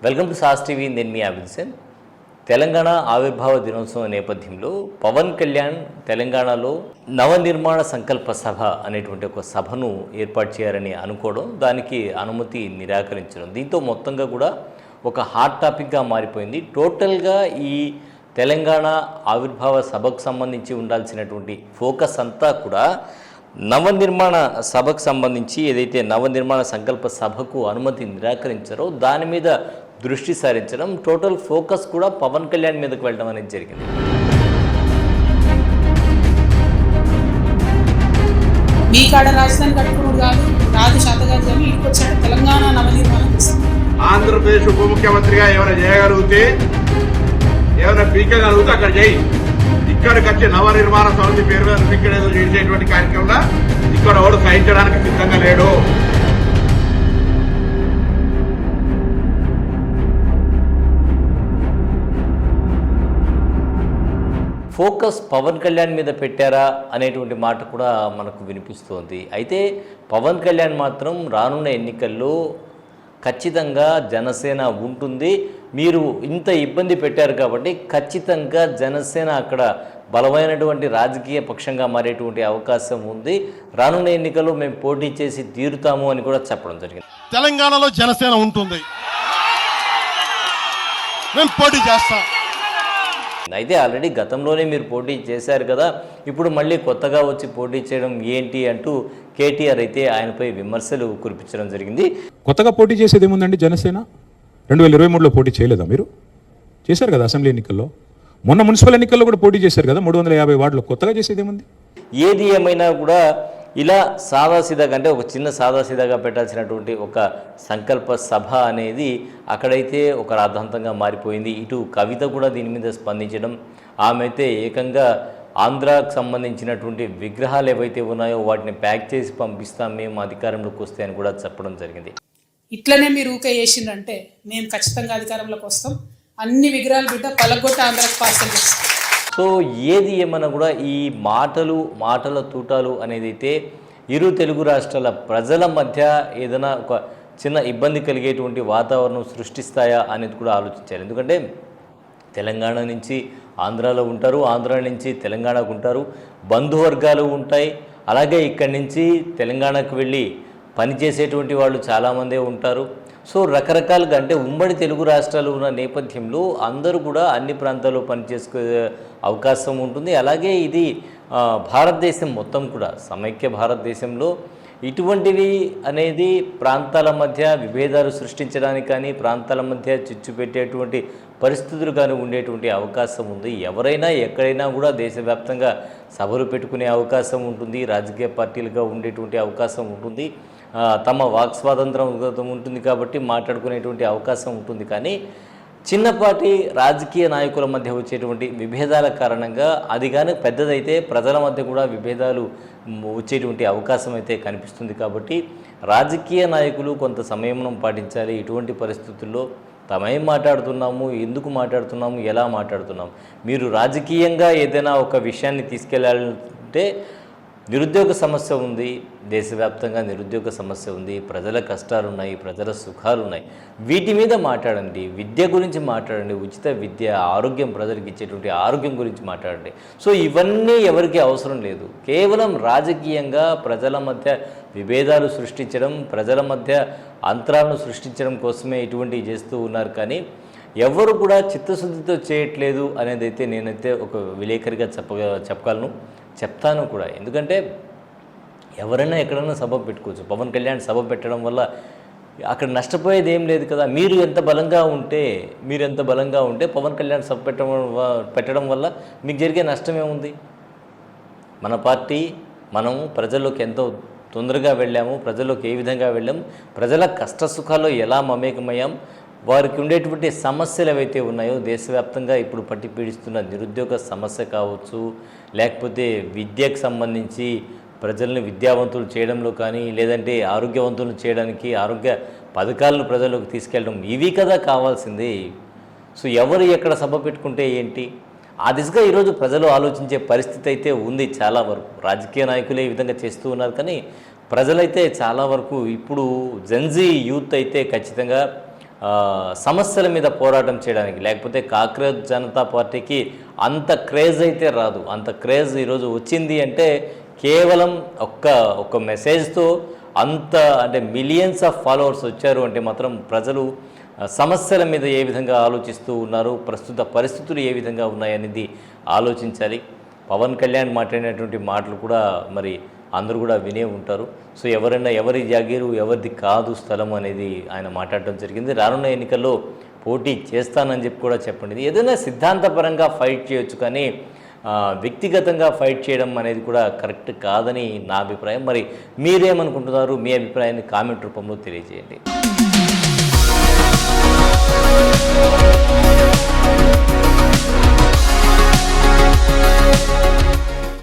Welcome to sauce TV. నేను మీ అభిల్సన్. తెలంగాణ ఆవిర్భావ దినోత్సవం నేపథ్యంలో పవన్ కళ్యాణ్ తెలంగాణలో నవనిర్మాణ సంకల్ప సభ అనేటువంటి ఒక సభను ఏర్పాటు చేయాలని అనుకోవడం, దానికి అనుమతి నిరాకరించడం, దీంతో మొత్తంగా కూడా ఒక హాట్ టాపిక్గా మారిపోయింది. టోటల్గా ఈ తెలంగాణ ఆవిర్భావ సభకు సంబంధించి ఉండాల్సినటువంటి ఫోకస్ అంతా కూడా నవనిర్మాణ సభకు సంబంధించి, ఏదైతే నవనిర్మాణ సంకల్ప సభకు అనుమతి నిరాకరించారో దాని మీద దృష్టి సారించడం, టోటల్ ఫోకస్ కూడా పవన్ కళ్యాణ్ మీదకు వెళ్ళడం అనేది జరిగింది. మీ కాడ రాజధాని కట్టుకోవడం కాదు, రాజు శాతగారు కానీ ఇక్కడికి వచ్చాడు తెలంగాణ నవనిర్మాణం చేస్తాం. ఆంధ్రప్రదేశ్ ఉప ముఖ్యమంత్రిగా ఏమైనా చేయగలిగితే, ఏమైనా పీకగలిగితే అక్కడ చేయి. ఇక్కడికి వచ్చి నవనిర్మాణ సమితి పేరు మీద ఇక్కడ ఏదో చేసేటువంటి కార్యక్రమంలో ఇక్కడ ఎవడు సహించడానికి సిద్ధంగా లేడు. ఫోకస్ పవన్ కళ్యాణ్ మీద పెట్టారా అనేటువంటి మాట కూడా మనకు వినిపిస్తోంది. అయితే పవన్ కళ్యాణ్ మాత్రం రానున్న ఎన్నికల్లో ఖచ్చితంగా జనసేన ఉంటుంది, మీరు ఇంత ఇబ్బంది పెట్టారు కాబట్టి ఖచ్చితంగా జనసేన అక్కడ బలమైనటువంటి రాజకీయ పక్షంగా మారేటువంటి అవకాశం ఉంది, రానున్న ఎన్నికల్లో మేము పోటీ చేసి తీరుతాము అని కూడా చెప్పడం జరిగింది. తెలంగాణలో జనసేన ఉంటుంది, మేము పోటీ చేస్తాం. అయితే ఆల్రెడీ గతంలోనే మీరు పోటీ చేశారు కదా, ఇప్పుడు మళ్ళీ కొత్తగా వచ్చి పోటీ చేయడం ఏంటి అంటూ కేటీఆర్ అయితే ఆయనపై విమర్శలు కురిపించడం జరిగింది. కొత్తగా పోటీ చేసేది ఏముందండి? జనసేన 2023లో పోటీ చేయలేదా? మీరు చేశారు కదా అసెంబ్లీ ఎన్నికల్లో, మొన్న మున్సిపల్ ఎన్నికల్లో కూడా పోటీ చేశారు కదా 350 వార్డులో. కొత్తగా చేసేది ఏముంది? ఏది ఏమైనా కూడా ఇలా సాదాసీదాగా, అంటే ఒక చిన్న సాదాసీదాగా పెట్టాల్సినటువంటి ఒక సంకల్ప సభ అనేది అక్కడైతే ఒక రాద్ధాంతంగా మారిపోయింది. ఇటు కవిత కూడా దీని మీద స్పందించడం, ఆమె అయితే ఏకంగా ఆంధ్రాకు సంబంధించినటువంటి విగ్రహాలు ఏవైతే ఉన్నాయో వాటిని ప్యాక్ చేసి పంపిస్తాం మేము అధికారంలోకి వస్తే అని కూడా చెప్పడం జరిగింది. ఇట్లనే మీరు ఊకే చేసిందంటే మేము ఖచ్చితంగా అధికారంలోకి వస్తాం, అన్ని విగ్రహాలు బిడ్డ పలగొట్టి ఆంధ్రాకి పార్సల్ చేస్తాం. సో ఏది ఏమన్నా కూడా ఈ మాటల తూటాలు అనేది అయితే ఇరు తెలుగు రాష్ట్రాల ప్రజల మధ్య ఏదైనా ఒక చిన్న ఇబ్బంది కలిగేటువంటి వాతావరణం సృష్టిస్తాయా అనేది కూడా ఆలోచించాలి. ఎందుకంటే తెలంగాణ నుంచి ఆంధ్రాలో ఉంటారు, ఆంధ్ర నుంచి తెలంగాణకు ఉంటారు, బంధువర్గాలు ఉంటాయి, అలాగే ఇక్కడి నుంచి తెలంగాణకు వెళ్ళి పనిచేసేటువంటి వాళ్ళు చాలామందే ఉంటారు. సో రకరకాలుగా, అంటే ఉమ్మడి తెలుగు రాష్ట్రాలు ఉన్న నేపథ్యంలో అందరూ కూడా అన్ని ప్రాంతాల్లో పనిచేసుకునే అవకాశం ఉంటుంది. అలాగే ఇది భారతదేశం మొత్తం కూడా సమైక్య భారతదేశంలో ఇటువంటివి అనేది ప్రాంతాల మధ్య విభేదాలు సృష్టించడానికి కానీ, ప్రాంతాల మధ్య చిచ్చు పెట్టేటువంటి పరిస్థితులు కానీ ఉండేటువంటి అవకాశం ఉంది. ఎవరైనా ఎక్కడైనా కూడా దేశవ్యాప్తంగా సభలు పెట్టుకునే అవకాశం ఉంటుంది, రాజకీయ పార్టీలుగా ఉండేటువంటి అవకాశం ఉంటుంది, తమ వాక్ స్వాతంత్రం ఉంటుంది కాబట్టి మాట్లాడుకునేటువంటి అవకాశం ఉంటుంది. కానీ చిన్నపాటి రాజకీయ నాయకుల మధ్య వచ్చేటువంటి విభేదాల కారణంగా అది కానీ పెద్దదైతే ప్రజల మధ్య కూడా విభేదాలు వచ్చేటువంటి అవకాశం అయితే కనిపిస్తుంది. కాబట్టి రాజకీయ నాయకులు కొంత సంయమనం పాటించాలి. ఇటువంటి పరిస్థితుల్లో తమేం మాట్లాడుతున్నాము, ఎందుకు మాట్లాడుతున్నాము, ఎలా మాట్లాడుతున్నాము, మీరు రాజకీయంగా ఏదైనా ఒక విషయాన్ని తీసుకెళ్లాలంటే నిరుద్యోగ సమస్య ఉంది, దేశవ్యాప్తంగా నిరుద్యోగ సమస్య ఉంది, ప్రజల కష్టాలు ఉన్నాయి, ప్రజల సుఖాలు ఉన్నాయి, వీటి మీద మాట్లాడండి. విద్య గురించి మాట్లాడండి, ఉచిత విద్య, ఆరోగ్యం, ప్రజలకు ఇచ్చేటువంటి ఆరోగ్యం గురించి మాట్లాడండి. సో ఇవన్నీ ఎవరికి అవసరం లేదు. కేవలం రాజకీయంగా ప్రజల మధ్య విభేదాలు సృష్టించడం, ప్రజల మధ్య అంతరాలను సృష్టించడం కోసమే ఇటువంటివి చేస్తూ ఉన్నారు. కానీ ఎవరు కూడా చిత్తశుద్ధితో చేయట్లేదు అనేది అయితే నేనైతే ఒక విలేకరిగా చెప్పగలను, చెప్తాను కూడా. ఎందుకంటే ఎవరైనా ఎక్కడైనా సభ పెట్టుకోవచ్చు. పవన్ కళ్యాణ్ సభ పెట్టడం వల్ల అక్కడ నష్టపోయేది ఏం లేదు కదా. మీరు ఎంత బలంగా ఉంటే పవన్ కళ్యాణ్ సభ పెట్టడం వల్ల మీకు జరిగే నష్టం ఏముంది? మన పార్టీ, మనం ప్రజల్లోకి ఎంతో తొందరగా వెళ్ళాము, ప్రజల్లోకి ఏ విధంగా వెళ్ళాము, ప్రజల కష్ట సుఖాల్లో ఎలా మమేకమయ్యాం, వారికి ఉండేటువంటి సమస్యలు ఏవైతే ఉన్నాయో దేశవ్యాప్తంగా ఇప్పుడు పట్టి పీడిస్తున్న నిరుద్యోగ సమస్య కావచ్చు, లేకపోతే విద్యకు సంబంధించి ప్రజల్ని విద్యావంతులు చేయడంలో కానీ, లేదంటే ఆరోగ్యవంతులు చేయడానికి ఆరోగ్య పథకాలను ప్రజల్లోకి తీసుకెళ్ళడం, ఇవి కదా కావాల్సింది. సో ఎవరు ఎక్కడ సభ పెట్టుకుంటే ఏంటి, ఆ దిశగా ఈరోజు ప్రజలు ఆలోచించే పరిస్థితి అయితే ఉంది. చాలా వరకు రాజకీయ నాయకులే ఈ విధంగా చేస్తూ ఉన్నారు. కానీ ప్రజలైతే చాలా వరకు ఇప్పుడు జెన్జీ యూత్ అయితే ఖచ్చితంగా సమస్యల మీద పోరాటం చేయడానికి, లేకపోతే కాంగ్రెస్ జనతా పార్టీకి అంత క్రేజ్ అయితే రాదు. అంత క్రేజ్ ఈరోజు వచ్చింది అంటే కేవలం ఒక్క మెసేజ్తో అంత అంటే మిలియన్స్ ఆఫ్ ఫాలోవర్స్ వచ్చారు అంటే మాత్రం ప్రజలు సమస్యల మీద ఏ విధంగా ఆలోచిస్తూ ఉన్నారు, ప్రస్తుత పరిస్థితులు ఏ విధంగా ఉన్నాయనేది ఆలోచించాలి. పవన్ కళ్యాణ్ మాట్లాడినటువంటి మాటలు కూడా మరి అందరూ కూడా వినే ఉంటారు. సో ఎవరైనా ఎవరి జాగీరు ఎవరిది కాదు స్థలం అనేది ఆయన మాట్లాడటం జరిగింది. రానున్న ఎన్నికల్లో పోటీ చేస్తానని చెప్పి కూడా చెప్పండి. ఏదైనా సిద్ధాంతపరంగా ఫైట్ చేయొచ్చు, కానీ వ్యక్తిగతంగా ఫైట్ చేయడం అనేది కూడా కరెక్ట్ కాదని నా అభిప్రాయం. మరి మీరేమనుకుంటున్నారు? మీ అభిప్రాయాన్ని కామెంట్ రూపంలో తెలియజేయండి.